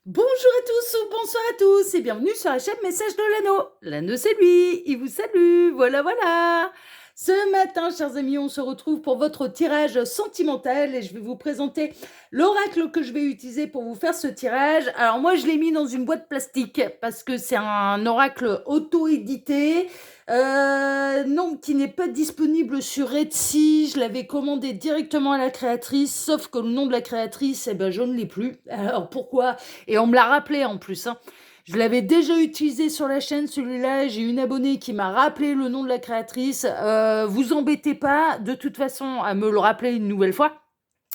Bonjour à tous ou bonsoir à tous et bienvenue sur la chaîne Message de l'Anneau. L'Anneau c'est lui, il vous salue, voilà voilà. Ce matin, chers amis, on se retrouve pour votre tirage sentimental et je vais vous présenter l'oracle que je vais utiliser pour vous faire ce tirage. Alors moi, je l'ai mis dans une boîte plastique parce que c'est un oracle auto-édité. Non, qui n'est pas disponible sur Etsy. Je l'avais commandé directement à la créatrice, sauf que le nom de la créatrice, je ne l'ai plus. Alors pourquoi? Et on me l'a rappelé en plus, hein. Je l'avais déjà utilisé sur la chaîne, celui-là. J'ai une abonnée qui m'a rappelé le nom de la créatrice. Vous embêtez pas, de toute façon, à me le rappeler une nouvelle fois.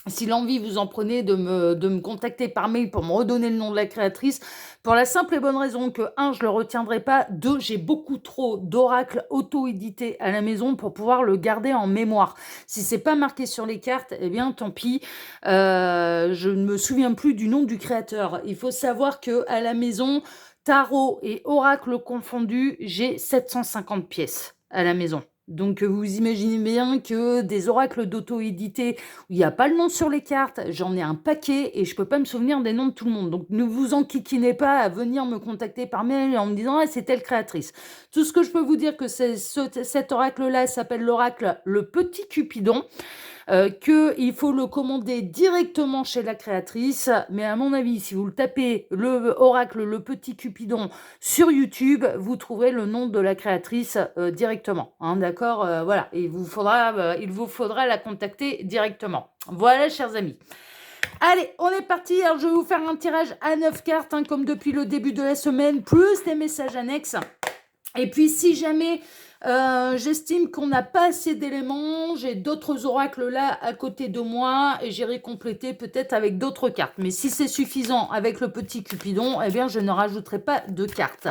Si l'envie vous en prenez de me contacter par mail pour me redonner le nom de la créatrice, pour la simple et bonne raison que, un, je le retiendrai pas, deux, j'ai beaucoup trop d'oracles auto-édités à la maison pour pouvoir le garder en mémoire. Si c'est pas marqué sur les cartes, eh bien, tant pis. Je ne me souviens plus du nom du créateur. Il faut savoir que à la maison, tarot et oracle confondus, j'ai 750 pièces à la maison. Donc vous imaginez bien que des oracles d'auto-édités où il n'y a pas le nom sur les cartes, j'en ai un paquet et je peux pas me souvenir des noms de tout le monde. Donc ne vous enquiquinez pas à venir me contacter par mail en me disant ah, c'est telle créatrice. Tout ce que je peux vous dire que cet oracle-là s'appelle l'oracle Le Petit Cupidon. Qu'il faut le commander directement chez la créatrice. Mais à mon avis, si vous le tapez le oracle Le Petit Cupidon sur YouTube, vous trouverez le nom de la créatrice directement. Hein, d'accord, voilà. Et il vous faudra la contacter directement. Voilà, chers amis. Allez, on est parti. Alors, je vais vous faire un tirage à 9 cartes, hein, comme depuis le début de la semaine, plus des messages annexes. Et puis, si jamais j'estime qu'on n'a pas assez d'éléments, j'ai d'autres oracles là à côté de moi et j'irai compléter peut-être avec d'autres cartes. Mais si c'est suffisant avec le petit Cupidon, eh bien, je ne rajouterai pas de cartes.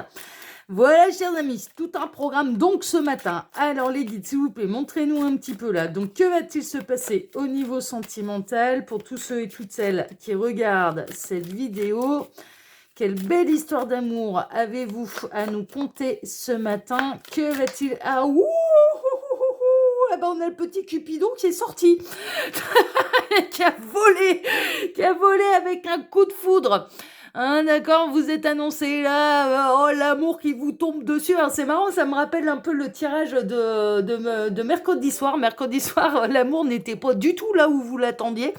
Voilà, chers amis, tout un programme donc ce matin. Alors, les guides, s'il vous plaît, montrez-nous un petit peu là. Donc, que va-t-il se passer au niveau sentimental pour tous ceux et toutes celles qui regardent cette vidéo? Quelle belle histoire d'amour avez-vous à nous conter ce matin? Que va-t-il... Ah, ouh, ah ben on a le petit Cupidon qui est sorti, qui a volé avec un coup de foudre. Hein, d'accord, vous êtes annoncé là, oh l'amour qui vous tombe dessus. Alors c'est marrant, ça me rappelle un peu le tirage de mercredi soir. Mercredi soir, l'amour n'était pas du tout là où vous l'attendiez.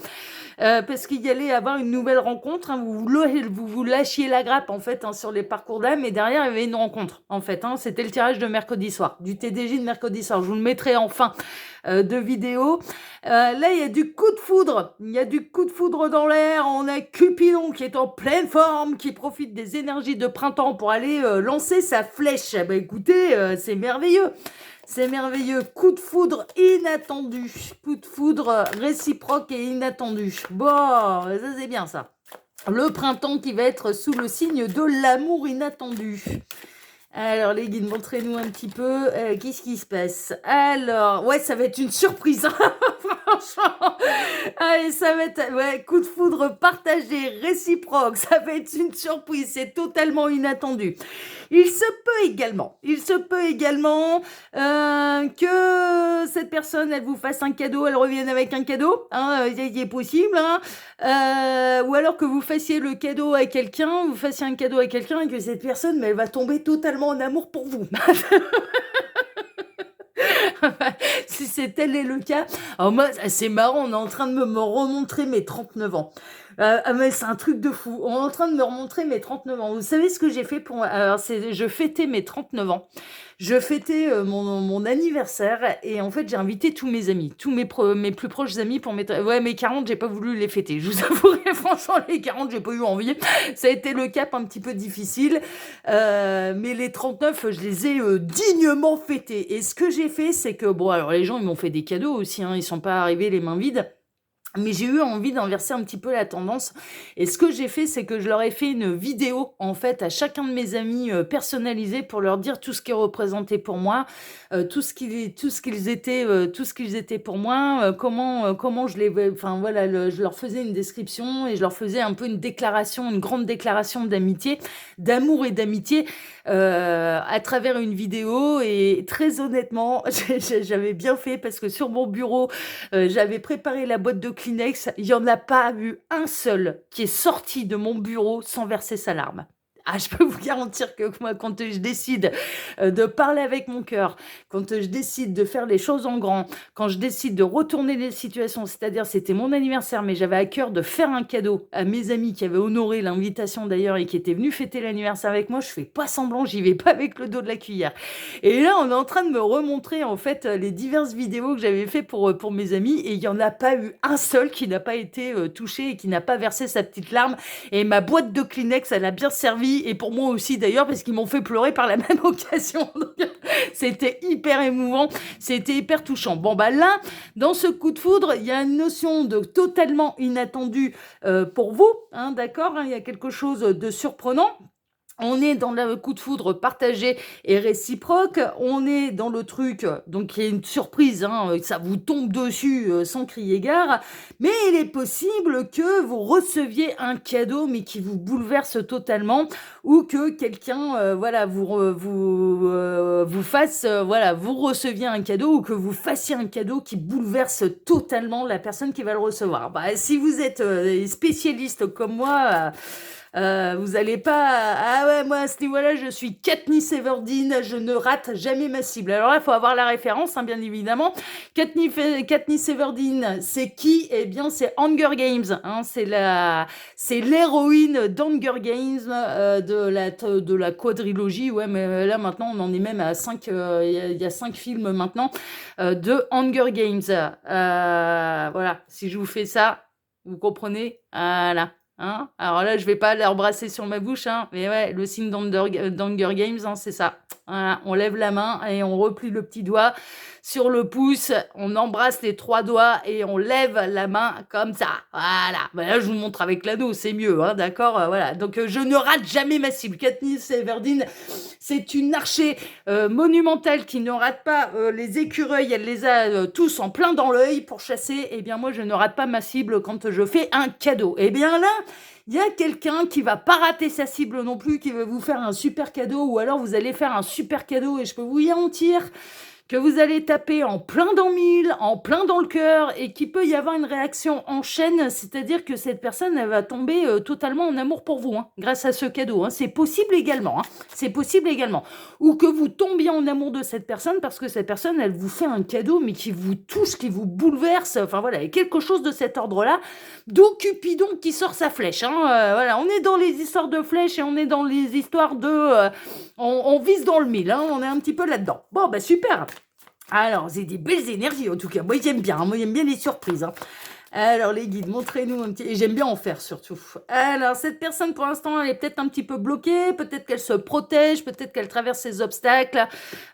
Parce qu'il y allait avoir une nouvelle rencontre, hein, vous lâchiez la grappe en fait, hein, sur les parcours d'âme et derrière il y avait une rencontre en fait, hein, c'était le tirage de mercredi soir, du TDJ de mercredi soir, je vous le mettrai en fin de vidéo. Là il y a du coup de foudre dans l'air, on a Cupidon qui est en pleine forme, qui profite des énergies de printemps pour aller lancer sa flèche. Bah écoutez, c'est merveilleux. C'est merveilleux. Coup de foudre inattendu. Coup de foudre réciproque et inattendu. Bon, ça c'est bien ça. Le printemps qui va être sous le signe de l'amour inattendu. Alors les guides, montrez-nous un petit peu. Qu'est-ce qui se passe? Alors, ouais, ça va être une surprise. Franchement. Allez, ça va être... Ouais, coup de foudre partagé, réciproque. Ça va être une surprise. C'est totalement inattendu. Il se peut également que cette personne, elle vous fasse un cadeau, elle revienne avec un cadeau, hein, il est possible, hein, ou alors que vous fassiez le cadeau à quelqu'un, vous fassiez un cadeau à quelqu'un et que cette personne, mais elle va tomber totalement en amour pour vous. Si c'est tel est le cas, alors moi, c'est marrant, on est en train de me remontrer mes 39 ans. Mais c'est un truc de fou. On est en train de me remontrer mes 39 ans. Vous savez ce que j'ai fait pour... Alors, je fêtais mes 39 ans. Je fêtais mon anniversaire et en fait, j'ai invité tous mes amis, tous mes plus proches amis pour mes... Ouais, mes 40, j'ai pas voulu les fêter. Je vous avouerai, franchement, les 40, j'ai pas eu envie. Ça a été le cap un petit peu difficile. Mais les 39, je les ai dignement fêtés. Et ce que j'ai fait, c'est que... Bon, alors les gens, ils m'ont fait des cadeaux aussi, hein, ils sont pas arrivés les mains vides. Mais j'ai eu envie d'inverser un petit peu la tendance. Et ce que j'ai fait, c'est que je leur ai fait une vidéo, en fait, à chacun de mes amis personnalisée pour leur dire tout ce qui est représenté pour moi, tout ce qu'ils étaient pour moi, comment je les... Enfin, voilà, je leur faisais une description et je leur faisais un peu une déclaration, une grande déclaration d'amitié, d'amour et d'amitié à travers une vidéo. Et très honnêtement, j'avais bien fait parce que sur mon bureau, j'avais préparé la boîte de Kleenex, il y en a pas eu un seul qui est sorti de mon bureau sans verser sa larme. Ah, je peux vous garantir que moi, quand je décide de parler avec mon cœur, quand je décide de faire les choses en grand, quand je décide de retourner les situations, c'est-à-dire c'était mon anniversaire, mais j'avais à cœur de faire un cadeau à mes amis qui avaient honoré l'invitation d'ailleurs et qui étaient venus fêter l'anniversaire avec moi, je fais pas semblant, j'y vais pas avec le dos de la cuillère. Et là, on est en train de me remontrer en fait les diverses vidéos que j'avais fait pour mes amis et il y en a pas eu un seul qui n'a pas été touché et qui n'a pas versé sa petite larme. Et ma boîte de Kleenex, elle a bien servi et pour moi aussi d'ailleurs parce qu'ils m'ont fait pleurer par la même occasion. Donc, c'était hyper émouvant, c'était hyper touchant. Bon bah là, dans ce coup de foudre, il y a une notion de totalement inattendue pour vous, hein, d'accord, hein, il y a quelque chose de surprenant. On est dans le coup de foudre partagé et réciproque. On est dans le truc, donc il y a une surprise, hein, ça vous tombe dessus sans crier gare. Mais il est possible que vous receviez un cadeau, mais qui vous bouleverse totalement, ou que quelqu'un, voilà, vous fasse, voilà, vous receviez un cadeau, ou que vous fassiez un cadeau qui bouleverse totalement la personne qui va le recevoir. Bah, si vous êtes spécialiste comme moi. Vous allez pas... Ah ouais, moi, à ce niveau-là, je suis Katniss Everdeen, je ne rate jamais ma cible. Alors là, il faut avoir la référence, hein, bien évidemment. Katniss Everdeen, c'est qui? Eh bien, c'est Hunger Games. Hein, c'est l'héroïne d'Hunger Games, de la quadrilogie. Ouais, mais là, maintenant, on en est même à 5... Il y a 5 films maintenant de Hunger Games. Voilà, si je vous fais ça, vous comprenez? Voilà. Hein, alors là, je vais pas leur brasser sur ma bouche, hein, mais ouais, le signe d'Hunger Games, hein, c'est ça. Voilà, on lève la main et on replie le petit doigt sur le pouce, on embrasse les 3 doigts et on lève la main comme ça. Voilà. Bah là, je vous montre avec l'anneau, c'est mieux, hein, d'accord. Voilà. Donc, je ne rate jamais ma cible. Katniss Everdeen, c'est une archer monumentale qui ne rate pas les écureuils. Elle les a tous en plein dans l'œil pour chasser. Eh bien, moi, je ne rate pas ma cible quand je fais un cadeau. Eh bien là, il y a quelqu'un qui va pas rater sa cible non plus, qui va vous faire un super cadeau, ou alors vous allez faire un super cadeau, et je peux vous garantir que vous allez taper en plein dans le mille, en plein dans le cœur, et qu'il peut y avoir une réaction en chaîne, c'est-à-dire que cette personne, elle va tomber totalement en amour pour vous, hein, grâce à ce cadeau. Hein. C'est possible également, hein. C'est possible également. Ou que vous tombiez en amour de cette personne, parce que cette personne, elle vous fait un cadeau, mais qui vous touche, qui vous bouleverse, enfin voilà, et quelque chose de cet ordre-là, d'où Cupidon qui sort sa flèche. Hein. Voilà, on est dans les histoires de flèches, et on est dans les histoires de... on vise dans le mille, hein, on est un petit peu là-dedans. Bon, bah super. Alors, c'est des belles énergies en tout cas. Moi, j'aime bien. Moi, j'aime bien les surprises. Hein. Alors, les guides, montrez-nous un petit... Et j'aime bien en faire surtout. Alors, cette personne, pour l'instant, elle est peut-être un petit peu bloquée. Peut-être qu'elle se protège. Peut-être qu'elle traverse ses obstacles.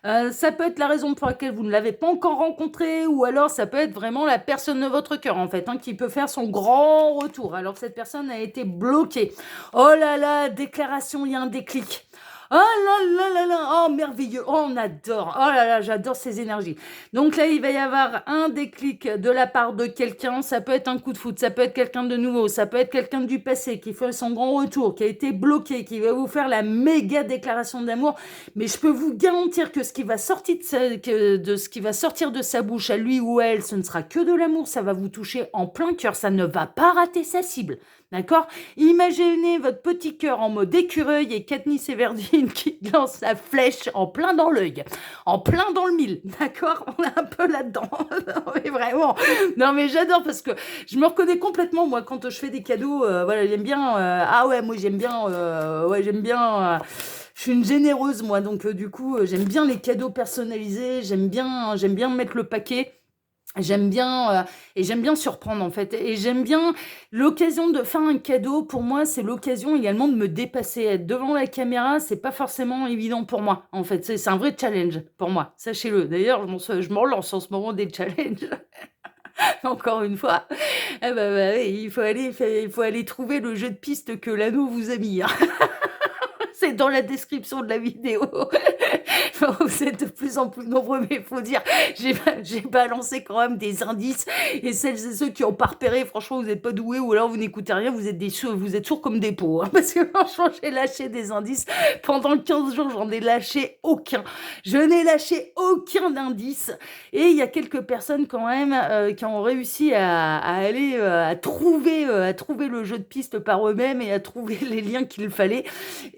Ça peut être la raison pour laquelle vous ne l'avez pas encore rencontrée. Ou alors, ça peut être vraiment la personne de votre cœur, en fait, hein, qui peut faire son grand retour. Alors, cette personne a été bloquée. Oh là là, déclaration, il y a un déclic. Oh là là là là, oh merveilleux, oh on adore, oh là là, j'adore ces énergies. Donc là, il va y avoir un déclic de la part de quelqu'un, ça peut être un coup de foot, ça peut être quelqu'un de nouveau, ça peut être quelqu'un du passé qui fait son grand retour, qui a été bloqué, qui va vous faire la méga déclaration d'amour, mais je peux vous garantir que ce qui va sortir ce qui va sortir de sa bouche à lui ou à elle, ce ne sera que de l'amour, ça va vous toucher en plein cœur, ça ne va pas rater sa cible. D'accord? Imaginez votre petit cœur en mode écureuil et Katniss Everdeen qui lance sa flèche en plein dans l'œil, en plein dans le mille. D'accord? On est un peu là-dedans. Non, mais vraiment. Non, mais j'adore parce que je me reconnais complètement, moi, quand je fais des cadeaux. Voilà, j'aime bien. Ah ouais, moi, j'aime bien. Ouais, j'aime bien. Je suis une généreuse, moi. Donc, du coup, j'aime bien les cadeaux personnalisés. J'aime bien mettre le paquet. J'aime bien et j'aime bien surprendre en fait et j'aime bien l'occasion de faire un cadeau. Pour moi, c'est l'occasion également de me dépasser. Être devant la caméra, c'est pas forcément évident pour moi en fait. C'est un vrai challenge pour moi, sachez-le. D'ailleurs, je m'en lance en ce moment des challenges. Encore une fois, oui, il faut aller trouver le jeu de piste que l'anneau vous a mis. Hein. C'est dans la description de la vidéo. Bon, vous êtes de plus en plus nombreux, mais il faut dire, j'ai balancé quand même des indices. Et celles et ceux qui n'ont pas repéré, franchement, vous n'êtes pas doués ou alors vous n'écoutez rien, vous êtes sourds comme des pots. Hein, parce que franchement, j'ai lâché des indices. Pendant 15 jours, j'en ai lâché aucun. Je n'ai lâché aucun indice. Et il y a quelques personnes quand même qui ont réussi à aller à trouver le jeu de piste par eux-mêmes et à trouver les liens qu'il fallait.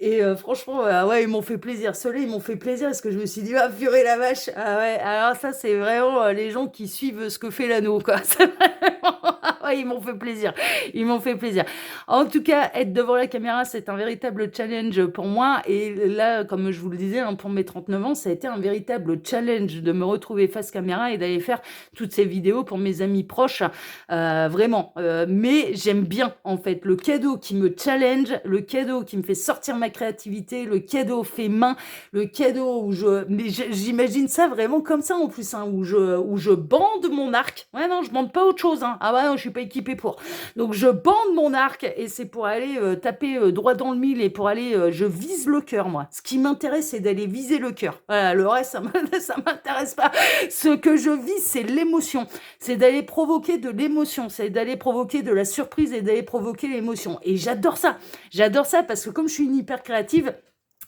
Et franchement, ouais, ils m'ont fait plaisir. Ceux-là, ils m'ont fait plaisir parce que je me suis dit, ah, purée la vache. Ah ouais, alors ça, c'est vraiment les gens qui suivent ce que fait l'anneau, quoi. C'est vraiment... ah ouais, ils m'ont fait plaisir. Ils m'ont fait plaisir. En tout cas, être devant la caméra, c'est un véritable challenge pour moi. Et là, comme je vous le disais, hein, pour mes 39 ans, ça a été un véritable challenge de me retrouver face caméra et d'aller faire toutes ces vidéos pour mes amis proches. Vraiment. Mais j'aime bien, en fait, le cadeau qui me challenge, le cadeau qui me fait sortir ma créativité, le cadeau fait main, le cadeau où j'imagine ça vraiment comme ça en plus, hein, où je bande mon arc. Ouais, non, je bande pas autre chose, hein. Ah ouais, non, je suis pas équipée pour. Donc je bande mon arc et c'est pour aller taper droit dans le mille et pour aller, je vise le cœur, moi. Ce qui m'intéresse, c'est d'aller viser le cœur. Voilà, le reste, ça m'intéresse pas. Ce que je vise, c'est l'émotion. C'est d'aller provoquer de l'émotion. C'est d'aller provoquer de la surprise et d'aller provoquer l'émotion. Et j'adore ça. J'adore ça parce que comme je suis une hyper créative,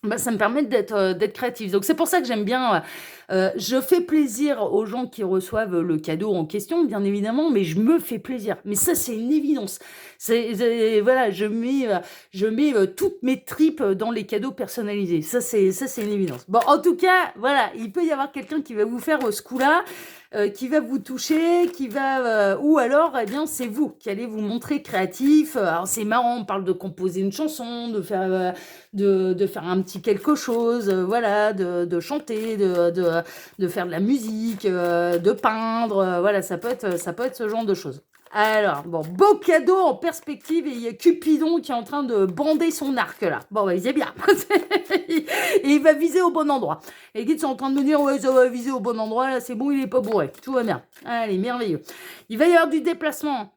bah, ça me permet d'être créative. Donc c'est pour ça que j'aime bien. Je fais plaisir aux gens qui reçoivent le cadeau en question, bien évidemment, mais je me fais plaisir. Mais ça, c'est une évidence. Voilà, je mets toutes mes tripes dans les cadeaux personnalisés. Ça, c'est une évidence. Bon, en tout cas, voilà, il peut y avoir quelqu'un qui va vous faire ce coup-là. Qui va vous toucher, ou alors, eh bien, c'est vous qui allez vous montrer créatif. Alors, c'est marrant, on parle de composer une chanson, de faire un petit quelque chose, voilà, de chanter, de faire de la musique, de peindre, voilà, ça peut être ce genre de choses. Alors, bon, beau cadeau en perspective et il y a Cupidon qui est en train de bander son arc là. Bon, bah, il est bien. Et il va viser au bon endroit. Les guides sont en train de me dire, ouais, ça va viser au bon endroit, là, c'est bon, il est pas bourré. Tout va bien. Allez, merveilleux. Il va y avoir du déplacement.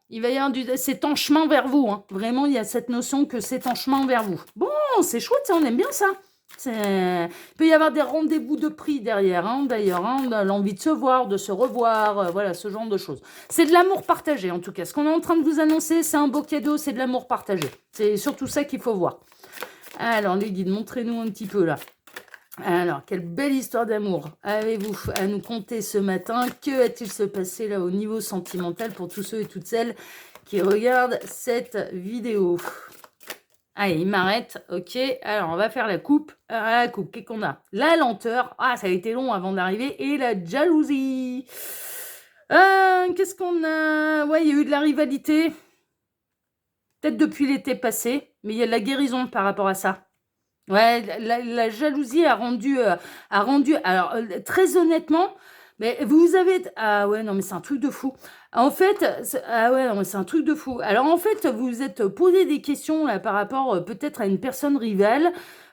C'est en chemin vers vous. Hein. Vraiment, il y a cette notion que c'est en chemin vers vous. Bon, c'est chouette, ça, on aime bien ça. Il peut y avoir des rendez-vous de prix derrière, hein, d'ailleurs, hein, l'envie de se voir, de se revoir, voilà, ce genre de choses. C'est de l'amour partagé, en tout cas. Ce qu'on est en train de vous annoncer, c'est un beau cadeau, c'est de l'amour partagé. C'est surtout ça qu'il faut voir. Alors, les guides, montrez-nous un petit peu, là. Alors, quelle belle histoire d'amour avez-vous à nous conter ce matin? Que va-t-il se passer, là, au niveau sentimental pour tous ceux et toutes celles qui regardent cette vidéo? Allez, il m'arrête. Ok. Alors, on va faire la coupe. La coupe, qu'est-ce qu'on a? La lenteur. Ah, ça a été long avant d'arriver. Et la jalousie. Qu'est-ce qu'on a? Ouais, il y a eu de la rivalité. Peut-être depuis l'été passé. Mais il y a de la guérison par rapport à ça. Ouais, la jalousie a rendu... alors, très honnêtement... Mais vous avez... Ah ouais, non, mais c'est un truc de fou. En fait, ah ouais, non, mais c'est un truc de fou. Alors en fait, vous vous êtes posé des questions là, par rapport peut-être à une personne rivale.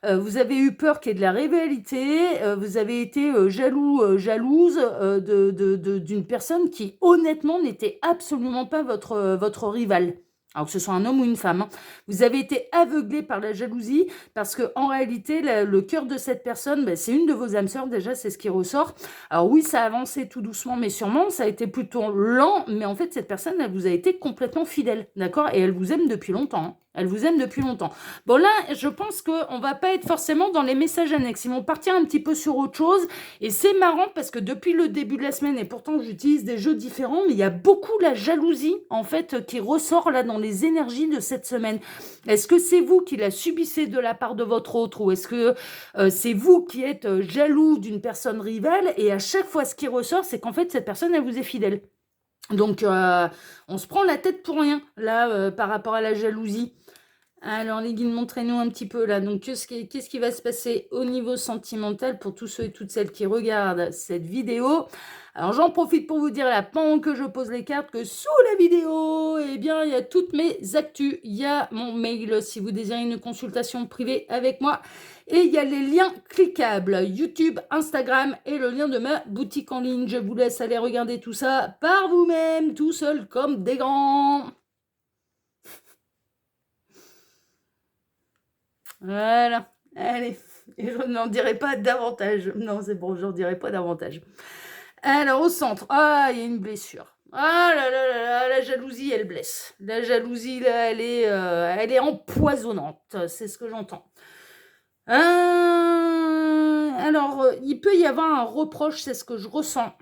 Vous avez eu peur qu'il y ait de la rivalité. Vous avez été jalouse d'une personne qui, honnêtement, n'était absolument pas votre rival. Alors que ce soit un homme ou une femme, hein. Vous avez été aveuglé par la jalousie parce que en réalité, le cœur de cette personne, ben, c'est une de vos âmes sœurs déjà, c'est ce qui ressort. Alors oui, ça a avancé tout doucement, mais sûrement, ça a été plutôt lent, mais en fait, cette personne, elle vous a été complètement fidèle, d'accord? Et elle vous aime depuis longtemps, hein. Elle vous aime depuis longtemps. Bon là, je pense qu'on va pas être forcément dans les messages annexes. Ils vont partir un petit peu sur autre chose. Et c'est marrant parce que depuis le début de la semaine, et pourtant j'utilise des jeux différents, mais il y a beaucoup la jalousie, en fait, qui ressort là dans les énergies de cette semaine. Est-ce que c'est vous qui la subissez de la part de votre autre ou est-ce que c'est vous qui êtes jaloux d'une personne rivale et à chaque fois ce qui ressort, c'est qu'en fait cette personne, elle vous est fidèle. Donc on se prend la tête pour rien là par rapport à la jalousie. Alors les guides, montrez-nous un petit peu là. Donc qu'est-ce qui va se passer au niveau sentimental pour tous ceux et toutes celles qui regardent cette vidéo? Alors j'en profite pour vous dire là, pendant que je pose les cartes, que sous la vidéo, eh bien il y a toutes mes actus. Il y a mon mail si vous désirez une consultation privée avec moi. Et il y a les liens cliquables, YouTube, Instagram et le lien de ma boutique en ligne. Je vous laisse aller regarder tout ça par vous-même, tout seul comme des grands. Voilà. Allez, et je n'en dirai pas davantage. Non, c'est bon, j'en dirai pas davantage. Alors au centre, ah, il y a une blessure. Ah là là là là, la jalousie, elle blesse. La jalousie, là, elle est empoisonnante, c'est ce que j'entends. Alors, il peut y avoir un reproche, c'est ce que je ressens.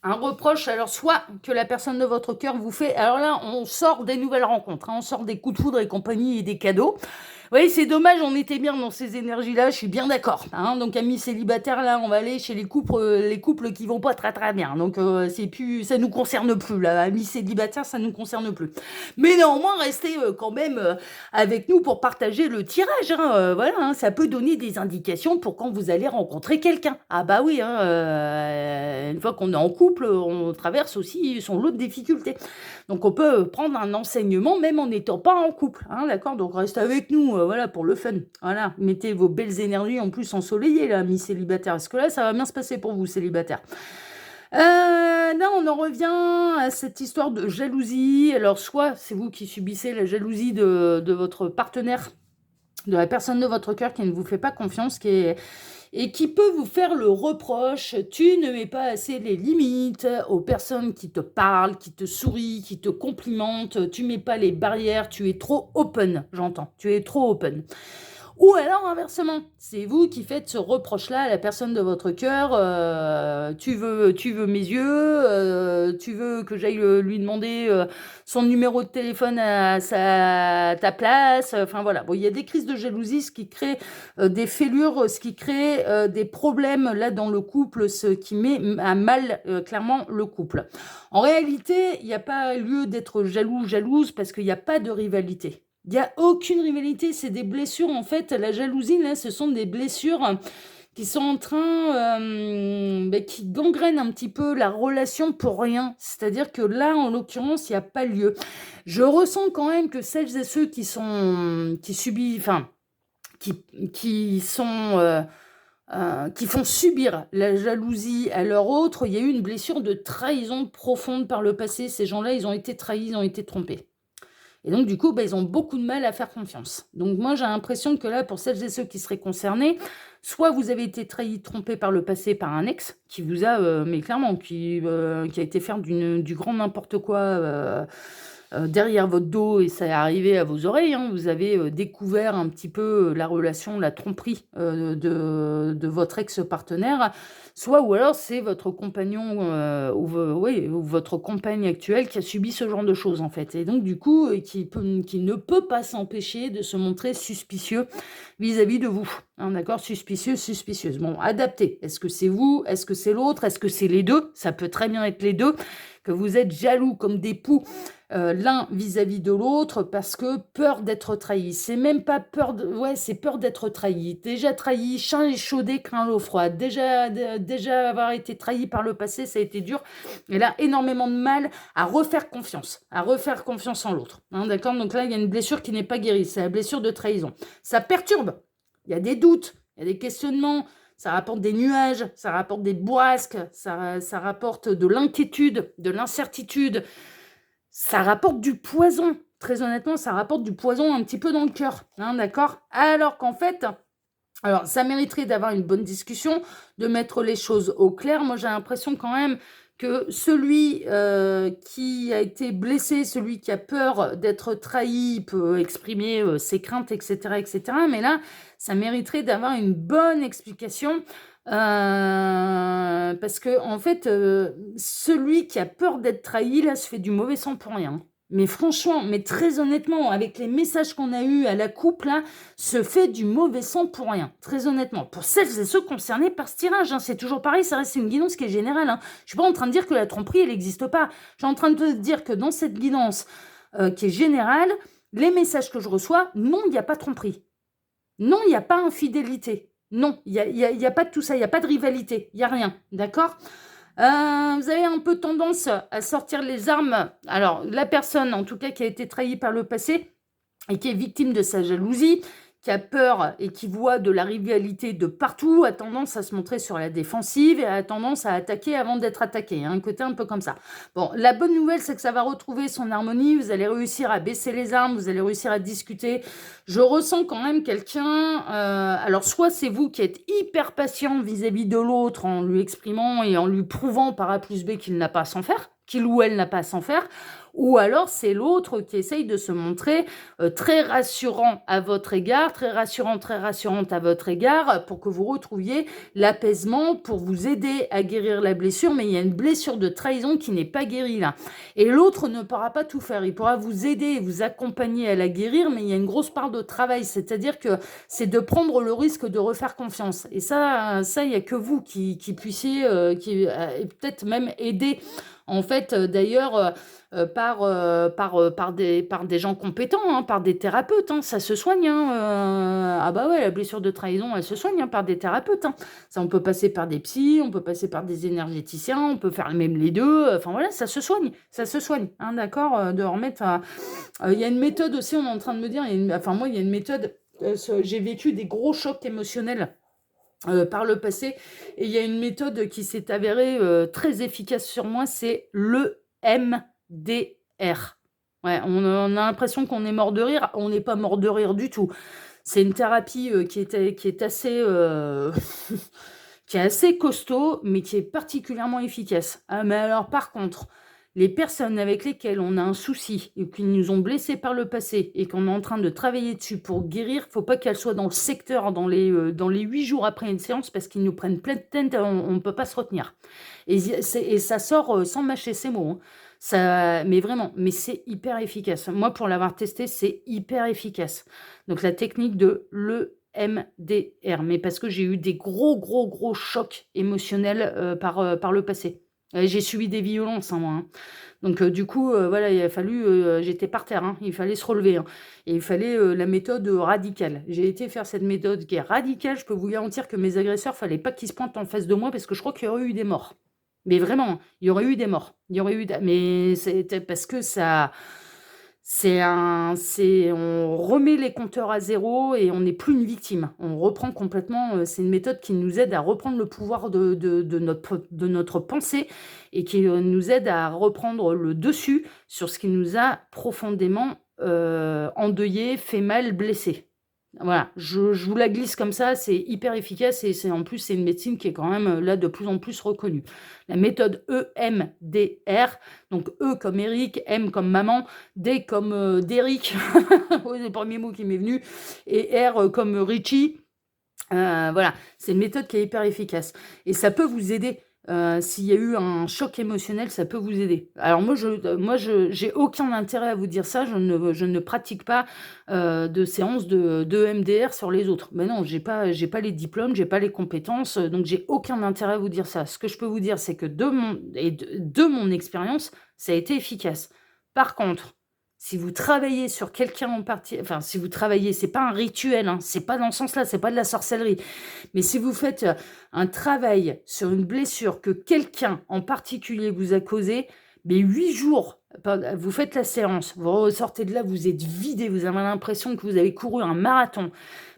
Un reproche, alors soit que la personne de votre cœur vous fait, alors là, on sort des nouvelles rencontres, hein, on sort des coups de foudre et compagnie et des cadeaux. Oui, c'est dommage, on était bien dans ces énergies-là, je suis bien d'accord. Hein. Donc, amis célibataires, là, on va aller chez les couples qui vont pas très très bien. Donc, c'est plus, ça nous concerne plus, là. Amis célibataires, ça nous concerne plus. Mais néanmoins, restez quand même avec nous pour partager le tirage. Hein. Voilà, hein, ça peut donner des indications pour quand vous allez rencontrer quelqu'un. Ah bah oui, hein, une fois qu'on est en couple, on traverse aussi son lot de difficultés. Donc on peut prendre un enseignement même en n'étant pas en couple, hein, d'accord? Donc reste avec nous, voilà, pour le fun. Voilà, mettez vos belles énergies en plus ensoleillées, là, mi célibataire. Parce que là, ça va bien se passer pour vous, célibataire. Là, on en revient à cette histoire de jalousie. Alors, soit c'est vous qui subissez la jalousie de votre partenaire, de la personne de votre cœur qui ne vous fait pas confiance, et qui peut vous faire le reproche, tu ne mets pas assez les limites aux personnes qui te parlent, qui te sourient, qui te complimentent, tu mets pas les barrières, tu es trop open, j'entends, tu es trop open. Ou alors inversement, c'est vous qui faites ce reproche-là à la personne de votre cœur, tu veux mes yeux, tu veux que j'aille lui demander son numéro de téléphone à ta place, enfin voilà. Bon, il y a des crises de jalousie, ce qui crée des fêlures, ce qui crée des problèmes là dans le couple, ce qui met à mal clairement le couple. En réalité, il n'y a pas lieu d'être jaloux, jalouse, parce qu'il n'y a pas de rivalité. Il n'y a aucune rivalité, c'est des blessures. En fait, la jalousie, là, ce sont des blessures qui sont en train, qui gangrènent un petit peu la relation pour rien. C'est-à-dire que là, en l'occurrence, il n'y a pas lieu. Je ressens quand même que celles et ceux qui subissent, enfin, qui font subir la jalousie à leur autre, il y a eu une blessure de trahison profonde par le passé. Ces gens-là, ils ont été trahis, ils ont été trompés. Et donc, du coup, ils ont beaucoup de mal à faire confiance. Donc, moi, j'ai l'impression que là, pour celles et ceux qui seraient concernés, soit vous avez été trahi, trompé par le passé par un ex qui vous a, mais clairement, qui a été faire du grand n'importe quoi derrière votre dos et ça est arrivé à vos oreilles. Hein. Vous avez découvert un petit peu la relation, la tromperie de votre ex-partenaire. Soit ou alors c'est votre compagnon ou votre compagne actuelle qui a subi ce genre de choses en fait. Et donc du coup, qui ne peut pas s'empêcher de se montrer suspicieux vis-à-vis de vous. Hein, d'accord? Suspicieux, suspicieuse. Bon, adaptez. Est-ce que c'est vous? Est-ce que c'est l'autre? Est-ce que c'est les deux? Ça peut très bien être les deux. Que vous êtes jaloux comme des poux l'un vis-à-vis de l'autre parce que peur d'être trahi. C'est même pas peur de... Ouais, c'est peur d'être trahi. Déjà trahi, chien échaudé, craint l'eau froide. Déjà avoir été trahi par le passé, ça a été dur. Elle a énormément de mal à refaire confiance en l'autre. Hein, d'accord? Donc là, il y a une blessure qui n'est pas guérie. C'est la blessure de trahison. Ça perturbe. Il y a des doutes, il y a des questionnements. Ça rapporte des nuages, ça rapporte des bourrasques, ça rapporte de l'inquiétude, de l'incertitude. Ça rapporte du poison. Très honnêtement, ça rapporte du poison un petit peu dans le cœur. Hein, d'accord? Alors qu'en fait, alors ça mériterait d'avoir une bonne discussion, de mettre les choses au clair. Moi, j'ai l'impression quand même que celui qui a été blessé, celui qui a peur d'être trahi, peut exprimer ses craintes, etc., etc. Mais là, ça mériterait d'avoir une bonne explication. Parce que en fait, celui qui a peur d'être trahi, là, se fait du mauvais sang pour rien. Mais franchement, mais très honnêtement, avec les messages qu'on a eus à la coupe, là, se fait du mauvais sang pour rien. Très honnêtement. Pour celles et ceux concernés par ce tirage, hein, c'est toujours pareil, ça reste une guidance qui est générale. Hein. Je suis pas en train de dire que la tromperie, elle n'existe pas. Je suis en train de te dire que dans cette guidance qui est générale, les messages que je reçois, non, il n'y a pas de tromperie. Non, il n'y a pas infidélité. Non, il n'y a pas de tout ça, il n'y a pas de rivalité, il n'y a rien, d'accord? Vous avez un peu tendance à sortir les armes. Alors, la personne, en tout cas, qui a été trahie par le passé et qui est victime de sa jalousie, qui a peur et qui voit de la rivalité de partout a tendance à se montrer sur la défensive et a tendance à attaquer avant d'être attaqué. Il y a un côté un peu comme ça. Bon, la bonne nouvelle, c'est que ça va retrouver son harmonie. Vous allez réussir à baisser les armes, vous allez réussir à discuter. Je ressens quand même quelqu'un... alors, soit c'est vous qui êtes hyper patient vis-à-vis de l'autre en lui exprimant et en lui prouvant par A plus B qu'il n'a pas à s'en faire, qu'il ou elle n'a pas à s'en faire, ou alors c'est l'autre qui essaye de se montrer très rassurant à votre égard, très rassurante à votre égard, pour que vous retrouviez l'apaisement, pour vous aider à guérir la blessure, mais il y a une blessure de trahison qui n'est pas guérie là. Et l'autre ne pourra pas tout faire, il pourra vous aider et vous accompagner à la guérir, mais il y a une grosse part de travail, c'est-à-dire que c'est de prendre le risque de refaire confiance. Et ça il n'y a que vous qui puissiez, et peut-être même aider, en fait, d'ailleurs, par des gens compétents, hein, par des thérapeutes, hein, ça se soigne. Hein, ah bah ouais, la blessure de trahison, elle se soigne, hein, par des thérapeutes. Hein. Ça, on peut passer par des psys, on peut passer par des énergéticiens, on peut faire même les deux. Enfin voilà, ça se soigne. Hein, d'accord, de remettre. Il y a une méthode aussi, on est en train de me dire. Moi, il y a une méthode. J'ai vécu des gros chocs émotionnels. Par le passé, et il y a une méthode qui s'est avérée très efficace sur moi, c'est le MDR. Ouais, on a l'impression qu'on est mort de rire, on n'est pas mort de rire du tout. C'est une thérapie qui est assez, qui est assez costaud, mais qui est particulièrement efficace. Ah, mais alors par contre, les personnes avec lesquelles on a un souci et qui nous ont blessés par le passé et qu'on est en train de travailler dessus pour guérir, faut pas qu'elles soient dans le secteur dans les 8 jours après une séance parce qu'ils nous prennent plein de tête, on ne peut pas se retenir. Et ça sort sans mâcher ses mots. Hein. Ça, mais vraiment, mais c'est hyper efficace. Moi, pour l'avoir testé, c'est hyper efficace. Donc la technique de l'EMDR, mais parce que j'ai eu des gros chocs émotionnels par le passé. J'ai subi des violences, hein, moi. Hein. Donc du coup, voilà, il a fallu, j'étais par terre, hein, il fallait se relever. Hein, et il fallait la méthode radicale. J'ai été faire cette méthode qui est radicale. Je peux vous garantir que mes agresseurs, fallait pas qu'ils se pointent en face de moi parce que je crois qu'il y aurait eu des morts. Mais vraiment, il y aurait eu des morts. Il y aurait eu, mais c'était parce que ça, on remet les compteurs à zéro et on n'est plus une victime. On reprend complètement. C'est une méthode qui nous aide à reprendre le pouvoir de notre pensée et qui nous aide à reprendre le dessus sur ce qui nous a profondément endeuillé, fait mal, blessé. Voilà, je vous la glisse comme ça, c'est hyper efficace et en plus, c'est une médecine qui est quand même là de plus en plus reconnue. La méthode EMDR, donc E comme Eric, M comme maman, D comme Derrick, c'est le premier mot qui m'est venu, et R comme Richie. Voilà, c'est une méthode qui est hyper efficace. Et ça peut vous aider. S'il y a eu un choc émotionnel, ça peut vous aider. Alors moi, j'ai aucun intérêt à vous dire ça. Je ne pratique pas de séances de MDR sur les autres. Mais non, j'ai pas les diplômes, j'ai pas les compétences, donc j'ai aucun intérêt à vous dire ça. Ce que je peux vous dire, c'est que de mon expérience, ça a été efficace. Par contre, si vous travaillez sur quelqu'un en partie, enfin si vous travaillez, c'est pas un rituel, hein, c'est pas dans ce sens-là, c'est pas de la sorcellerie. Mais si vous faites un travail sur une blessure que quelqu'un en particulier vous a causée, mais 8 jours, vous faites la séance, vous ressortez de là, vous êtes vidé, vous avez l'impression que vous avez couru un marathon.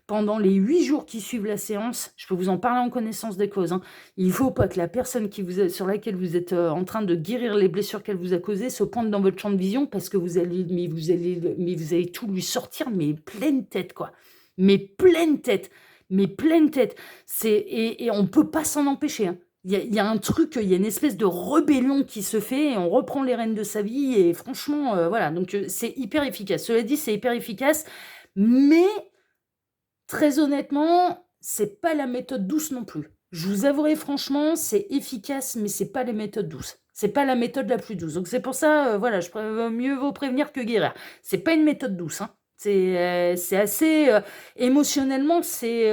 Pendant les 8 jours qui suivent la séance, je peux vous en parler en connaissance des causes. Hein, il ne faut pas que la personne sur laquelle vous êtes en train de guérir les blessures qu'elle vous a causées se pointe dans votre champ de vision parce que vous allez tout lui sortir, mais pleine tête, quoi. Mais pleine tête. Et on ne peut pas s'en empêcher. Hein. Il y a un truc, il y a une espèce de rébellion qui se fait et on reprend les rênes de sa vie et franchement, voilà. Donc c'est hyper efficace. Cela dit, c'est hyper efficace, mais très honnêtement, c'est pas la méthode douce non plus. Je vous avouerai franchement, c'est efficace, mais c'est pas la méthode douce. C'est pas la méthode la plus douce. Donc c'est pour ça, voilà, mieux vaut prévenir que guérir. C'est pas une méthode douce, hein. C'est assez émotionnellement, c'est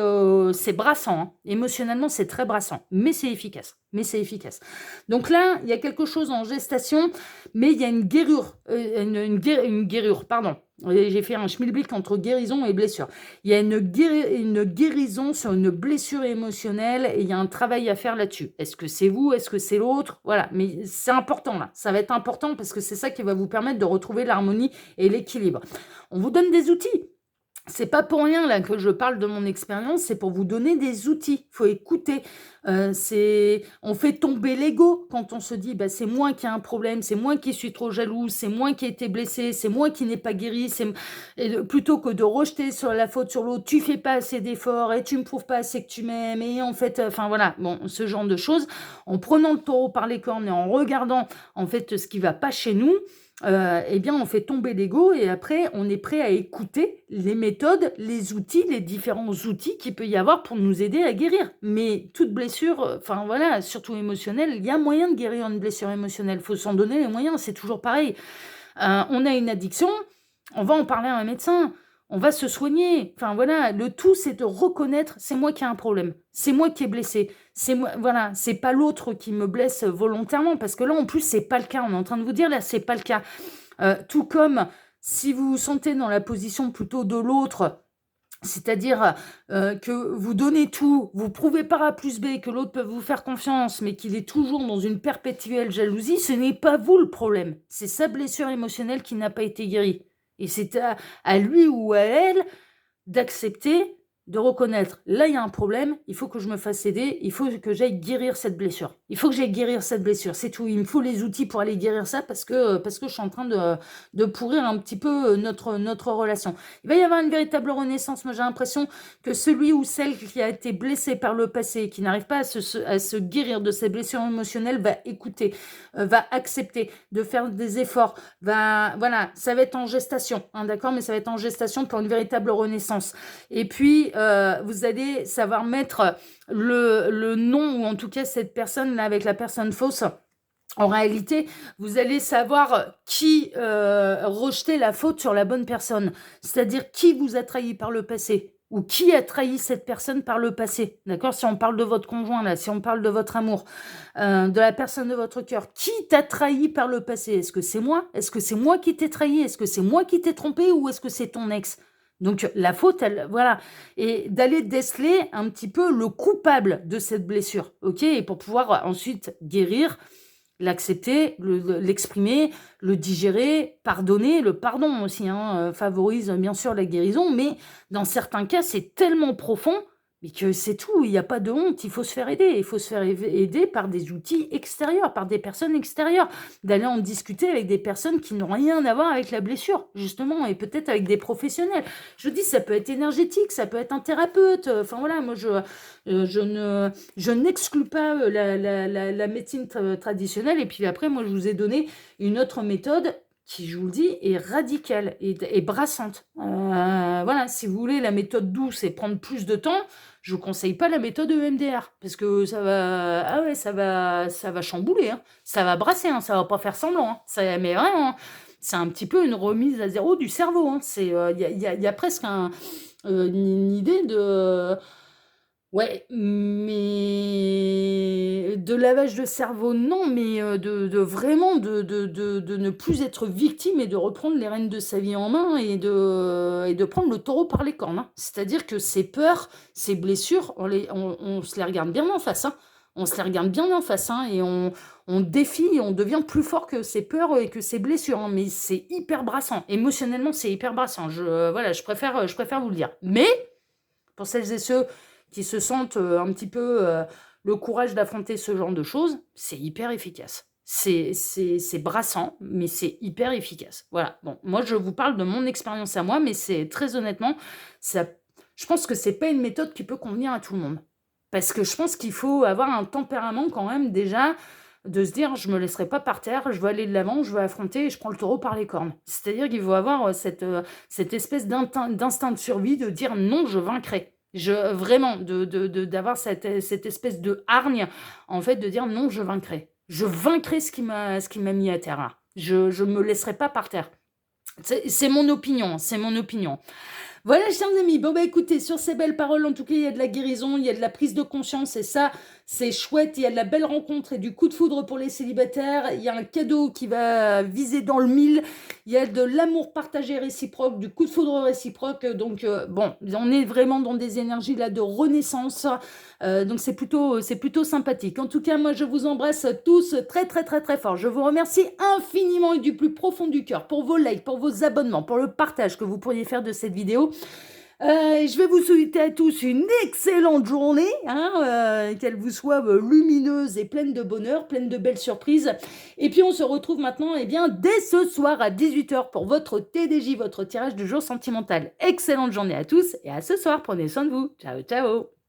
brassant. Hein. Émotionnellement, c'est très brassant, mais c'est efficace. Donc là, il y a quelque chose en gestation, mais il y a une guérure, une guérure, pardon. J'ai fait un schmilblick entre guérison et blessure. Il y a une guérison sur une blessure émotionnelle et il y a un travail à faire là-dessus. Est-ce que c'est vous? Est-ce que c'est l'autre? Voilà, mais c'est important là. Ça va être important parce que c'est ça qui va vous permettre de retrouver l'harmonie et l'équilibre. On vous donne des outils. c'est pas pour rien là que je parle de mon expérience, c'est pour vous donner des outils. Faut écouter. On fait tomber l'ego quand on se dit, bah, c'est moi qui ai un problème, c'est moi qui suis trop jalouse, c'est moi qui ai été blessée, c'est moi qui n'ai pas guéri. Plutôt que de rejeter sur la faute sur l'autre, tu fais pas assez d'efforts et tu me prouves pas assez que tu m'aimes. Et en fait, enfin voilà, bon, ce genre de choses. En prenant le taureau par les cornes et en regardant en fait ce qui va pas chez nous. Eh bien, on fait tomber l'ego et après, on est prêt à écouter les méthodes, les outils, les différents outils qu'il peut y avoir pour nous aider à guérir. Mais toute blessure, enfin voilà, surtout émotionnelle, il y a moyen de guérir une blessure émotionnelle. Il faut s'en donner les moyens, c'est toujours pareil. On a une addiction, on va en parler à un médecin. On va se soigner. Enfin voilà, le tout c'est de reconnaître, c'est moi qui ai un problème, c'est moi qui ai blessé, c'est moi, voilà, c'est pas l'autre qui me blesse volontairement, parce que là en plus c'est pas le cas. On est en train de vous dire là c'est pas le cas. Tout comme si vous vous sentez dans la position plutôt de l'autre, c'est-à-dire que vous donnez tout, vous prouvez par A plus B que l'autre peut vous faire confiance, mais qu'il est toujours dans une perpétuelle jalousie, ce n'est pas vous le problème, c'est sa blessure émotionnelle qui n'a pas été guérie. Et c'est à lui ou à elle d'accepter, de reconnaître, là il y a un problème, il faut que je me fasse aider, il faut que j'aille guérir cette blessure. Il faut que j'aille guérir cette blessure, c'est tout. Il me faut les outils pour aller guérir ça parce que je suis en train de pourrir un petit peu notre relation. Il va y avoir une véritable renaissance. Moi j'ai l'impression que celui ou celle qui a été blessé par le passé, qui n'arrive pas à se guérir de ses blessures émotionnelles, va écouter, va accepter de faire des efforts, voilà, ça va être en gestation, hein, d'accord, mais ça va être en gestation pour une véritable renaissance. Et puis, vous allez savoir mettre le nom, ou en tout cas cette personne-là avec la personne fausse. En réalité, vous allez savoir qui rejeter la faute sur la bonne personne. C'est-à-dire qui vous a trahi par le passé ou qui a trahi cette personne par le passé. D'accord? Si on parle de votre conjoint, là, si on parle de votre amour, de la personne de votre cœur, qui t'a trahi par le passé? Est-ce que c'est moi? Est-ce que c'est moi qui t'ai trahi? Est-ce que c'est moi qui t'ai trompé ou est-ce que c'est ton ex? Donc la faute, elle, voilà, et d'aller déceler un petit peu le coupable de cette blessure, ok? Et pour pouvoir ensuite guérir, l'accepter, l'exprimer, le digérer, pardonner. Le pardon aussi favorise bien sûr la guérison, mais dans certains cas, c'est tellement profond mais que c'est tout, il n'y a pas de honte, il faut se faire aider. Il faut se faire aider par des outils extérieurs, par des personnes extérieures, d'aller en discuter avec des personnes qui n'ont rien à voir avec la blessure, justement, et peut-être avec des professionnels. Je dis, ça peut être énergétique, ça peut être un thérapeute. Enfin voilà, moi je n'exclus pas la médecine traditionnelle. Et puis après, moi je vous ai donné une autre méthode qui, je vous le dis, est radicale et brassante. Voilà, si vous voulez la méthode douce et prendre plus de temps, je vous conseille pas la méthode EMDR parce que ça va, ah ouais, ça va chambouler, hein. Ça va brasser, hein, ça va pas faire semblant, hein. Mais vraiment, hein, c'est un petit peu une remise à zéro du cerveau, hein. C'est, y a presque une idée de, ouais, mais de lavage de cerveau, non, mais de vraiment de ne plus être victime et de reprendre les rênes de sa vie en main et de prendre le taureau par les cornes, hein. C'est-à-dire que ces peurs, ces blessures, on se les regarde bien en face, hein. On se les regarde bien en face, hein, et on défie, on devient plus fort que ces peurs et que ces blessures, hein. Mais c'est hyper brassant. Émotionnellement, c'est hyper brassant. Voilà, je préfère vous le dire. Mais pour celles et ceux qui se sentent un petit peu le courage d'affronter ce genre de choses, c'est hyper efficace. C'est brassant, mais c'est hyper efficace. Voilà. Bon, moi, je vous parle de mon expérience à moi, mais c'est très honnêtement, je pense que c'est pas une méthode qui peut convenir à tout le monde. Parce que je pense qu'il faut avoir un tempérament quand même déjà de se dire je me laisserai pas par terre, je veux aller de l'avant, je veux affronter et je prends le taureau par les cornes. C'est-à-dire qu'il faut avoir cette espèce d'instinct de survie de dire non, je vaincrai. Vraiment, d'avoir cette espèce de hargne, en fait, de dire non, je vaincrai. Je vaincrai ce qui m'a mis à terre là. Je me laisserai pas par terre. C'est mon opinion, c'est mon opinion. Voilà, chers amis, bon bah écoutez, sur ces belles paroles, en tout cas, il y a de la guérison, il y a de la prise de conscience, et ça, c'est chouette, il y a de la belle rencontre et du coup de foudre pour les célibataires, il y a un cadeau qui va viser dans le mille, il y a de l'amour partagé réciproque, du coup de foudre réciproque, donc bon, on est vraiment dans des énergies là de renaissance, donc c'est plutôt sympathique. En tout cas, moi, je vous embrasse tous très très très très fort, je vous remercie infiniment et du plus profond du cœur pour vos likes, pour vos abonnements, pour le partage que vous pourriez faire de cette vidéo. cadeau. Et je vais vous souhaiter à tous une excellente journée, hein, qu'elle vous soit lumineuse et pleine de bonheur, pleine de belles surprises. Et puis on se retrouve maintenant eh bien, dès ce soir à 18h pour votre TDJ, votre tirage du jour sentimental. Excellente journée à tous et à ce soir, prenez soin de vous. Ciao, ciao.